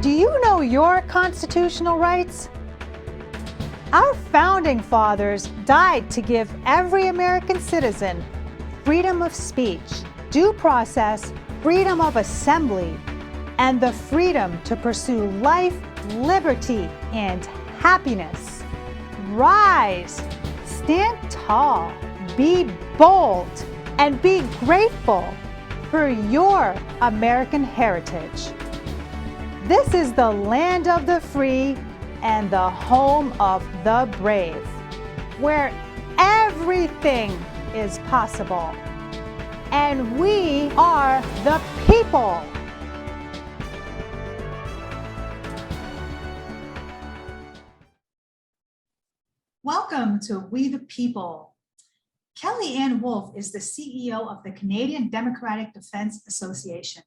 Do you know your constitutional rights? Our founding fathers died to give every American citizen freedom of speech, due process, freedom of assembly, and the freedom to pursue life, liberty, and happiness. Rise, stand tall, be bold, and be grateful for your American heritage. This is the land of the free and the home of the brave, where everything is possible. And we are the people. Welcome to We the People. Kellyanne Wolfe is the CEO of the Canadian Democratic Defense Association.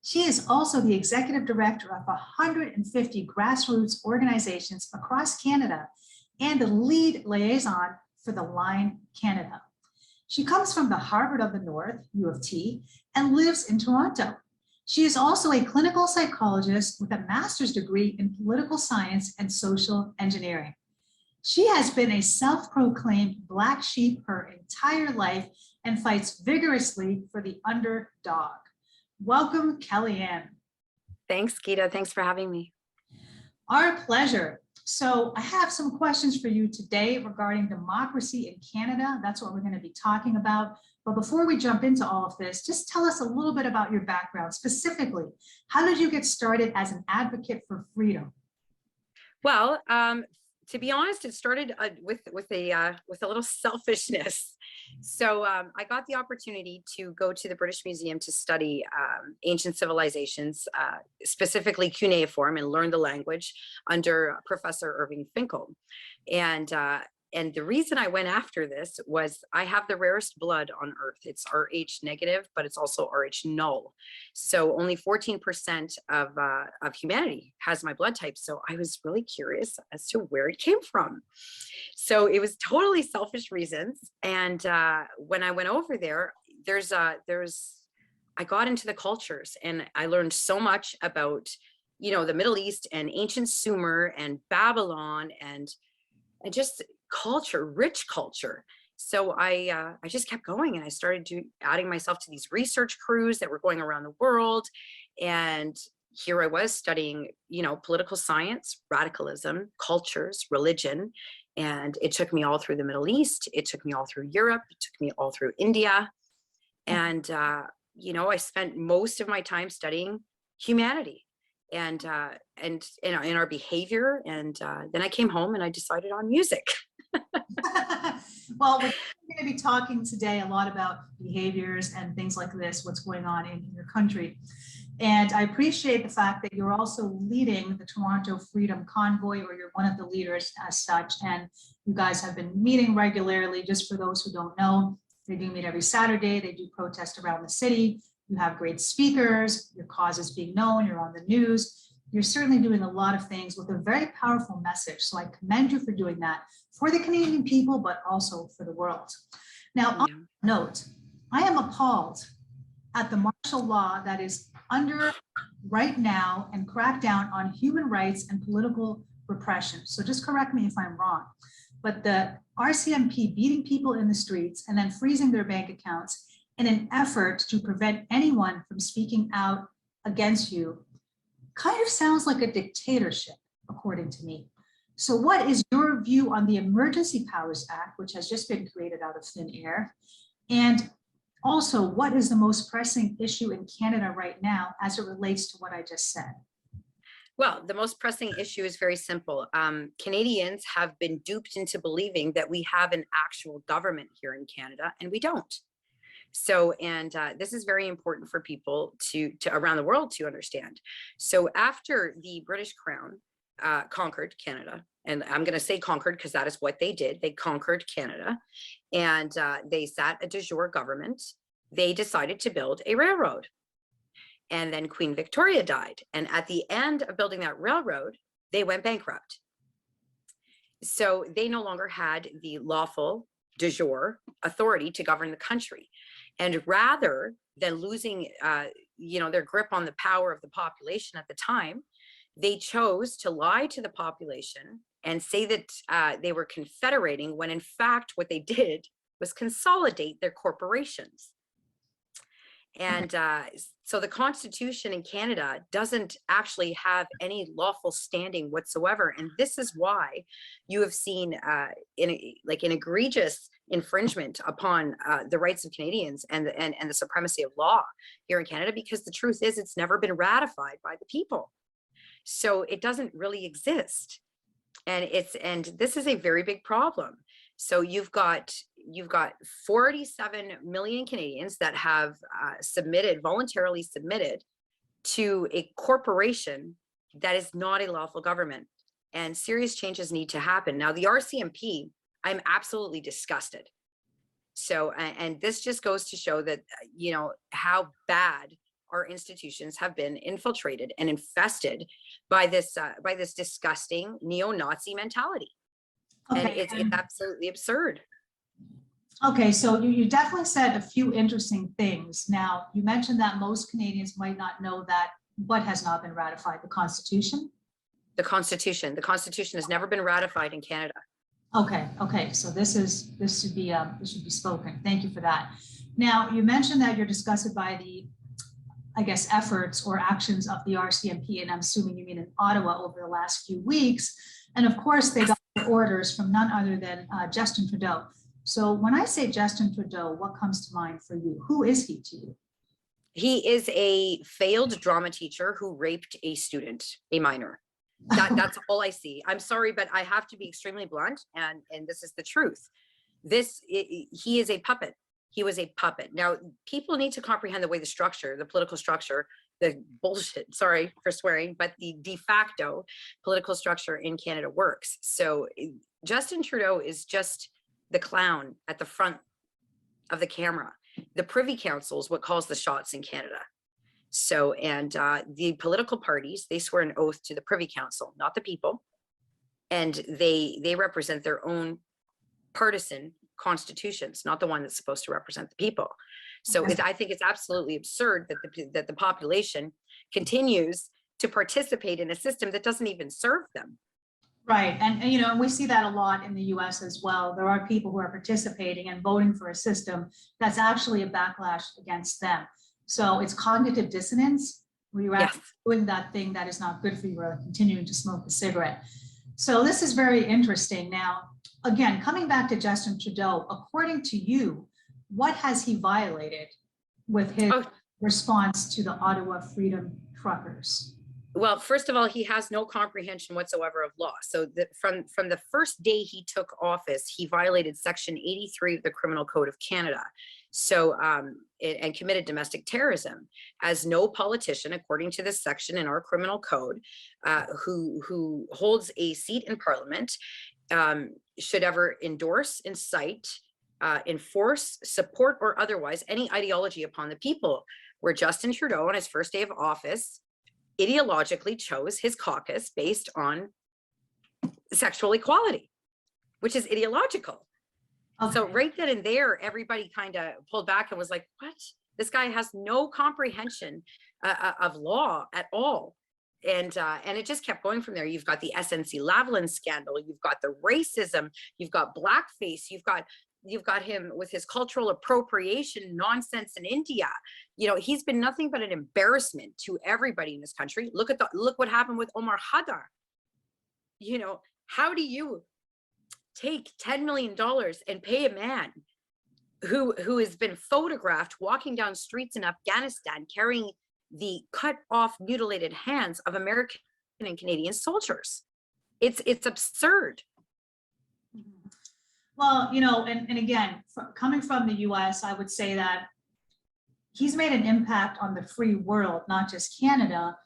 She is also the executive director of 150 grassroots organizations across Canada and the lead liaison for the Line Canada. She comes from the Harvard of the North, U of T, and lives in Toronto. She is also a clinical psychologist with a master's degree in political science and social engineering. She has been a self-proclaimed black sheep her entire life and fights vigorously for the underdog. Welcome, Kellyanne. Thanks, Geeta. Thanks for having me. Our pleasure. So I have some questions for you today regarding democracy in Canada. That's what we're going to be talking about. But before we jump into all of this, just tell us a little bit about your background. Specifically, how did you get started as an advocate for freedom? Well, to be honest, it started with a little selfishness. So I got the opportunity to go to the British Museum to study ancient civilizations, specifically cuneiform, and learn the language under Professor Irving Finkel. And the reason I went after this was I have the rarest blood on earth. It's Rh negative, but it's also Rh null. So only 14% of humanity has my blood type. So I was really curious as to where it came from. So it was totally selfish reasons. And when I went over there, I got into the cultures and I learned so much about, the Middle East and ancient Sumer and Babylon and just culture, rich culture. So I just kept going and I started adding myself to these research crews that were going around the world. And here I was studying, political science, radicalism, cultures, religion. And it took me all through the Middle East. It took me all through Europe. It took me all through India. And, I spent most of my time studying humanity and in our behavior. And then I came home and I decided on music. Well, we're going to be talking today a lot about behaviors and things like this, what's going on in your country. And I appreciate the fact that you're also leading the Toronto Freedom Convoy, or you're one of the leaders as such. And you guys have been meeting regularly. Just for those who don't know, they do meet every Saturday. They do protest around the city. You have great speakers. Your cause is being known. You're on the news. You're certainly doing a lot of things with a very powerful message. So I commend you for doing that for the Canadian people, but also for the world. Now, on that note, I am appalled at the martial law that is under right now and crack down on human rights and political repression. So just correct me if I'm wrong, but the RCMP beating people in the streets and then freezing their bank accounts in an effort to prevent anyone from speaking out against you kind of sounds like a dictatorship, according to me. So what is your view on the Emergency Powers Act, which has just been created out of thin air? And also, what is the most pressing issue in Canada right now as it relates to what I just said? Well, the most pressing issue is very simple. Canadians have been duped into believing that we have an actual government here in Canada, and we don't. So, and this is very important for people to around the world to understand. So after the British Crown conquered Canada, and I'm going to say conquered because that is what they did. They conquered Canada and they sat a de jure government. They decided to build a railroad. And then Queen Victoria died. And at the end of building that railroad, they went bankrupt. So they no longer had the lawful de jure authority to govern the country. And rather than losing, their grip on the power of the population at the time, They chose to lie to the population and say that they were confederating, when in fact what they did was consolidate their corporations. And so the Constitution in Canada doesn't actually have any lawful standing whatsoever. And this is why you have seen an egregious infringement upon the rights of Canadians and the supremacy of law here in Canada, because the truth is it's never been ratified by the people. So it doesn't really exist. And this is a very big problem. So you've got 47 million Canadians that have voluntarily submitted to a corporation that is not a lawful government, and serious changes need to happen. Now, the RCMP, I'm absolutely disgusted. So, and this just goes to show that, you know, how bad our institutions have been infiltrated and infested by this disgusting neo-Nazi mentality. Okay. And it's absolutely absurd. Okay, so you definitely said a few interesting things. Now, you mentioned that most Canadians might not know that what has not been ratified, the Constitution? The Constitution has never been ratified in Canada. Okay, so this should be spoken. Thank you for that. Now, you mentioned that you're disgusted by the, I guess, efforts or actions of the RCMP, and I'm assuming you mean in Ottawa over the last few weeks. And of course, they got orders from none other than Justin Trudeau. So when I say Justin Trudeau, what comes to mind for you? Who is he to you? He is a failed drama teacher who raped a student, a minor. That's all I see. I'm sorry, but I have to be extremely blunt, and this is the truth. He is a puppet. He was a puppet. Now, people need to comprehend the way the political structure, the bullshit, sorry for swearing, but the de facto political structure in Canada works. So Justin Trudeau is just the clown at the front of the camera. The Privy Council is what calls the shots in Canada. So, and the political parties, they swear an oath to the Privy Council, not the people. And they represent their own partisan constitutions, not the one that's supposed to represent the people. So I think it's absolutely absurd that the population continues to participate in a system that doesn't even serve them. Right, and you know, we see that a lot in the US as well. There are people who are participating and voting for a system that's actually a backlash against them. So it's cognitive dissonance, where you're actually doing that thing that is not good for you, or continuing to smoke a cigarette. So this is very interesting. Now, again, coming back to Justin Trudeau, according to you, what has he violated with his response to the Ottawa Freedom Truckers? Well, first of all, he has no comprehension whatsoever of law. So from the first day he took office, he violated Section 83 of the Criminal Code of Canada. So and committed domestic terrorism, as no politician, according to this section in our criminal code, who holds a seat in Parliament, should ever endorse, incite, enforce, support, or otherwise any ideology upon the people. Where Justin Trudeau, on his first day of office, ideologically chose his caucus based on sexual equality, which is ideological. Okay. So right then and there, everybody kind of pulled back and was like, what? This guy has no comprehension of law at all. And it just kept going from there. You've got the SNC-Lavalin scandal, you've got the racism, you've got blackface, you've got him with his cultural appropriation nonsense in India. You know, he's been nothing but an embarrassment to everybody in this country. Look what happened with Omar Khadr. You know, how do you take $10 million and pay a man who has been photographed walking down streets in Afghanistan carrying the cut off, mutilated hands of American and Canadian soldiers? It's absurd. Well, you know, and again, coming from the US, I would say that he's made an impact on the free world, not just Canada.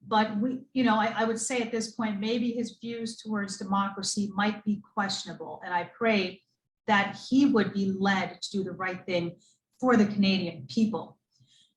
But I would say at this point, maybe his views towards democracy might be questionable. And I pray that he would be led to do the right thing for the Canadian people.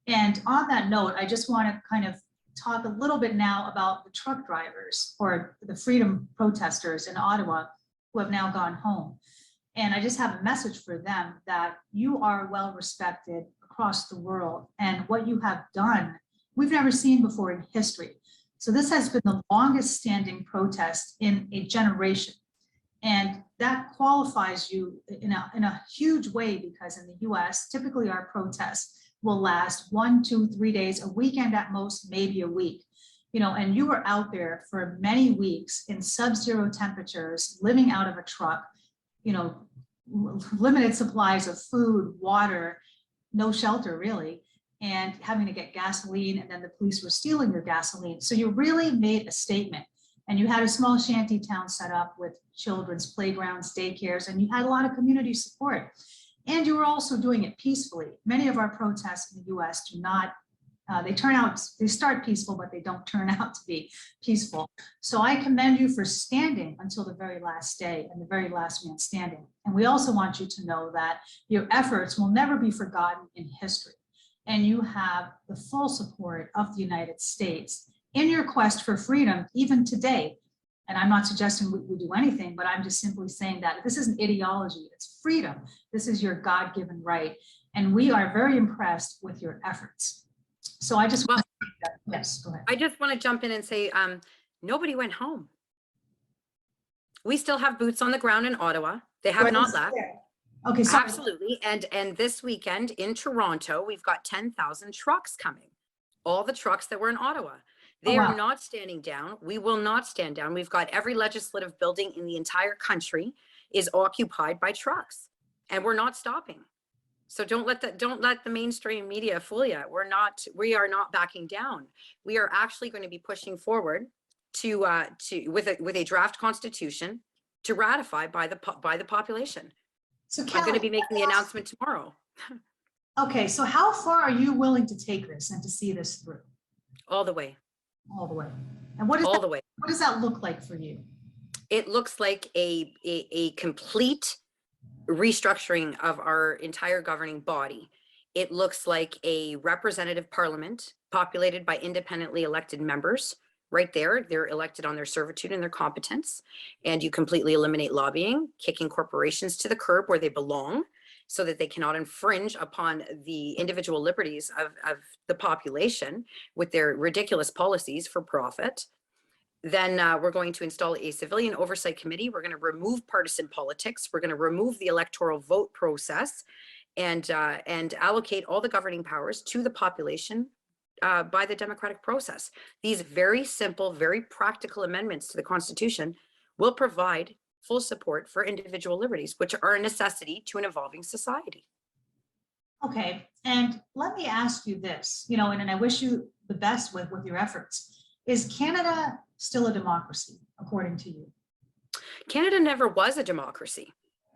And on that note, I just want to kind of talk a little bit now about the truck drivers, or the freedom protesters in Ottawa, who have now gone home. And I just have a message for them that you are well respected across the world, and what you have done, we've never seen before in history. So this has been the longest standing protest in a generation. And that qualifies you in a huge way, because in the US, typically our protests will last 1, 2, 3 days, a weekend at most, maybe a week. And you were out there for many weeks in sub-zero temperatures, living out of a truck, limited supplies of food, water, no shelter really, and having to get gasoline, and then the police were stealing your gasoline. So you really made a statement. And you had a small shanty town set up with children's playgrounds, daycares, and you had a lot of community support. And you were also doing it peacefully. Many of our protests in the US do not, they start peaceful, but they don't turn out to be peaceful. So I commend you for standing until the very last day and the very last man standing. And we also want you to know that your efforts will never be forgotten in history. And you have the full support of the United States in your quest for freedom, even today. And I'm not suggesting we do anything, but I'm just simply saying that this isn't ideology, it's freedom. This is your God-given right. And we are very impressed with your efforts. So I just want to say that. Yes, go ahead. I just want to jump in and say, nobody went home. We still have boots on the ground in Ottawa. They have not left. Okay, sorry. Absolutely. And this weekend in Toronto, we've got 10,000 trucks coming. All the trucks that were in Ottawa. They are not standing down. We will not stand down. We've got every legislative building in the entire country is occupied by trucks, and we're not stopping. So don't let the mainstream media fool you. We are not backing down. We are actually going to be pushing forward with a draft constitution to ratify by the population. So I'm going to be making the announcement tomorrow. Okay, so how far are you willing to take this and to see this through? All the way. All the way. And what does that look like for you? It looks like a complete restructuring of our entire governing body. It looks like a representative parliament populated by independently elected members. Right there, they're elected on their servitude and their competence. And you completely eliminate lobbying, kicking corporations to the curb where they belong, so that they cannot infringe upon the individual liberties of the population with their ridiculous policies for profit. Then we're going to install a civilian oversight committee. We're going to remove partisan politics. We're going to remove the electoral vote process and allocate all the governing powers to the population by the democratic process. These very simple, very practical amendments to the Constitution will provide full support for individual liberties, which are a necessity to an evolving society. Okay, and let me ask you this, and I wish you the best with your efforts. Is Canada still a democracy, according to you? Canada never was a democracy.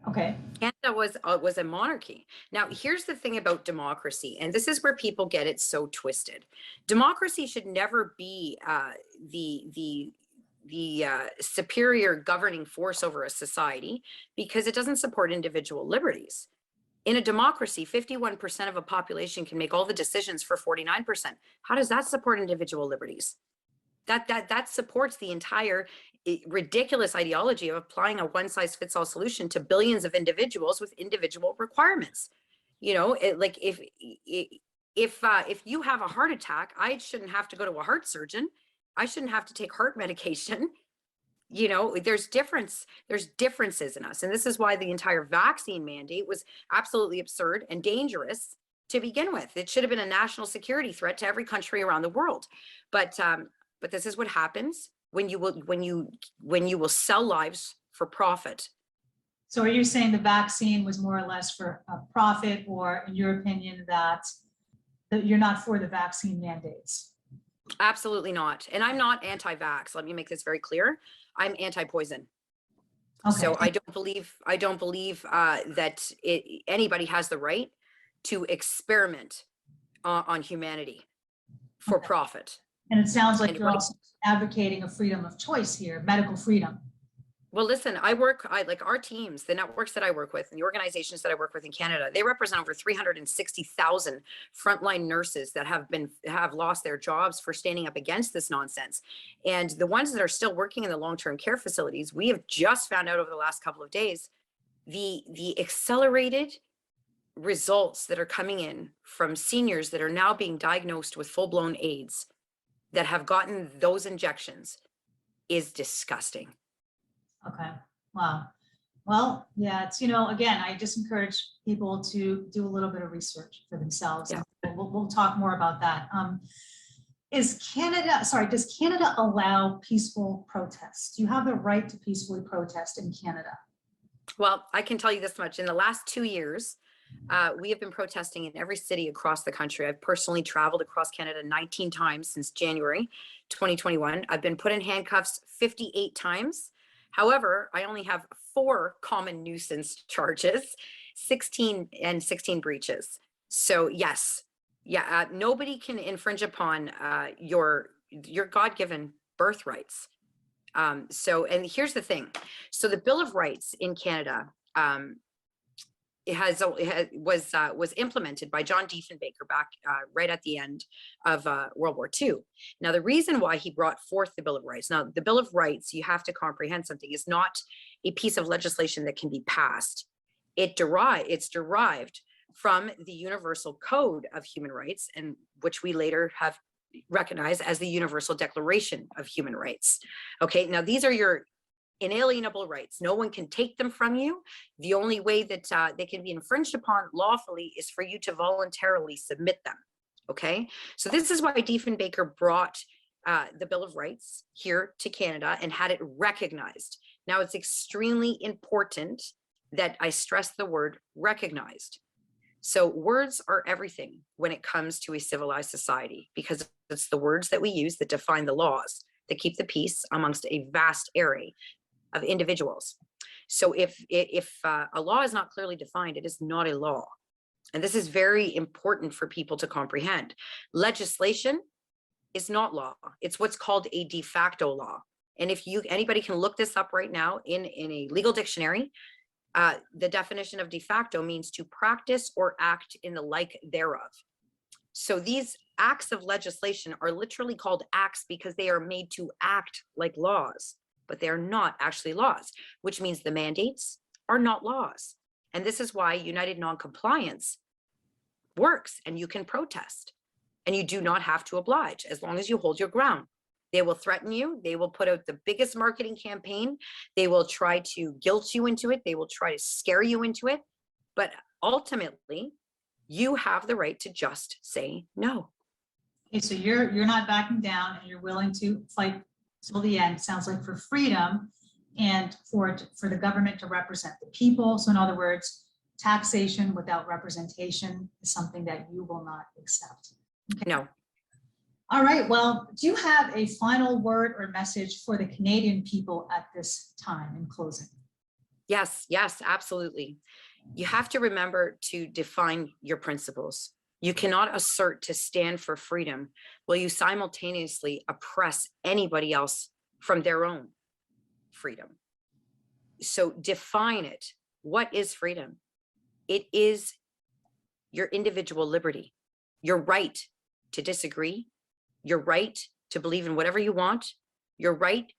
Okay. Canada was a monarchy. Now, here's the thing about democracy, and this is where people get it so twisted. Democracy should never be the superior governing force over a society, because it doesn't support individual liberties. In a democracy, 51% of a population can make all the decisions for 49%. How does that support individual liberties? That supports the entire ridiculous ideology of applying a one-size-fits-all solution to billions of individuals with individual requirements. Like if you have a heart attack, I shouldn't have to go to a heart surgeon. I shouldn't have to take heart medication. There's differences in us. And this is why the entire vaccine mandate was absolutely absurd and dangerous to begin with. It should have been a national security threat to every country around the world. But this is what happens when you will sell lives for profit. So are you saying the vaccine was more or less for a profit, or in your opinion that you're not for the vaccine mandates? Absolutely not. And I'm not anti-vax. Let me make this very clear. I'm anti-poison. Okay. So I don't believe that anybody has the right to experiment on humanity for profit. And it sounds like you're also advocating a freedom of choice here, medical freedom. Well, listen, I like our teams, the networks that I work with and the organizations that I work with in Canada, they represent over 360,000 frontline nurses that have lost their jobs for standing up against this nonsense. And the ones that are still working in the long-term care facilities, we have just found out over the last couple of days, the accelerated results that are coming in from seniors that are now being diagnosed with full-blown AIDS. that have gotten those injections is disgusting. Okay, wow. Well, yeah, it's, you know, again, I just encourage people to do a little bit of research for themselves. Yeah. And we'll talk more about that. Does Canada allow peaceful protests? Do you have the right to peacefully protest in Canada? Well, I can tell you this much. In the last 2 years, we have been protesting in every city across the country. I've personally traveled across Canada 19 times since January 2021. I've been put in handcuffs 58 times. However, I only have 4 common nuisance charges, 16 breaches. So yes, yeah, nobody can infringe upon your God-given birthrights. And here's the thing. So the Bill of Rights in Canada, was implemented by John Diefenbaker back right at the end of World War II. Now, the reason why he brought forth the Bill of Rights, now the Bill of Rights, you have to comprehend something, is not a piece of legislation that can be passed. It's derived from the Universal Code of Human Rights, and which we later have recognized as the Universal Declaration of Human Rights. Okay, now these are your inalienable rights. No one can take them from you. The only way that they can be infringed upon lawfully is for you to voluntarily submit them. Okay, so this is why Diefenbaker brought the Bill of Rights here to Canada and had it recognized. Now, it's extremely important that I stress the word recognized. So words are everything when it comes to a civilized society, because it's the words that we use that define the laws that keep the peace amongst a vast array of individuals. So if a law is not clearly defined, it is not a law. And this is very important for people to comprehend. Legislation is not law. It's what's called a de facto law. And if anybody can look this up right now in a legal dictionary, the definition of de facto means to practice or act in the like thereof. So these acts of legislation are literally called acts because they are made to act like laws, but they are not actually laws, which means the mandates are not laws. And this is why United Noncompliance works, and you can protest and you do not have to oblige as long as you hold your ground. They will threaten you. They will put out the biggest marketing campaign. They will try to guilt you into it. They will try to scare you into it. But ultimately, you have the right to just say no. Okay, so you're not backing down, and you're willing to fight till the end. Sounds like for freedom and for the government to represent the people. So in other words, taxation without representation is something that you will not accept. Okay. No. All right, well, do you have a final word or message for the Canadian people at this time in closing? Yes, absolutely. You have to remember to define your principles. You cannot assert to stand for freedom while you simultaneously oppress anybody else from their own freedom. So define it. What is freedom? It is your individual liberty, your right to disagree, your right to believe in whatever you want, your right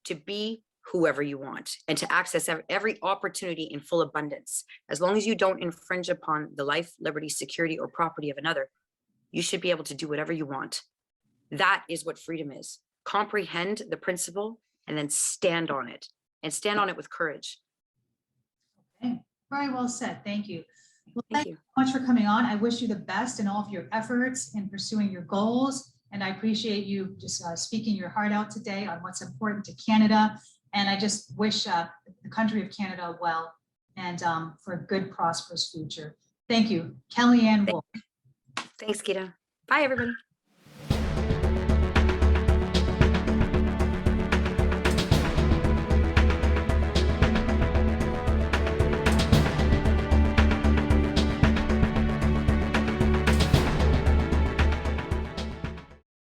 to be whoever you want, and to access every opportunity in full abundance. As long as you don't infringe upon the life, liberty, security, or property of another, you should be able to do whatever you want. That is what freedom is. Comprehend the principle and then stand on it, and stand on it with courage. Okay, very well said. Thank you. Well, Thank you so much for coming on. I wish you the best in all of your efforts in pursuing your goals. And I appreciate you just speaking your heart out today on what's important to Canada. And I just wish the country of Canada well and for a good, prosperous future. Thank you. Kellyanne Wolfe. Thanks, Gita. Bye, everybody.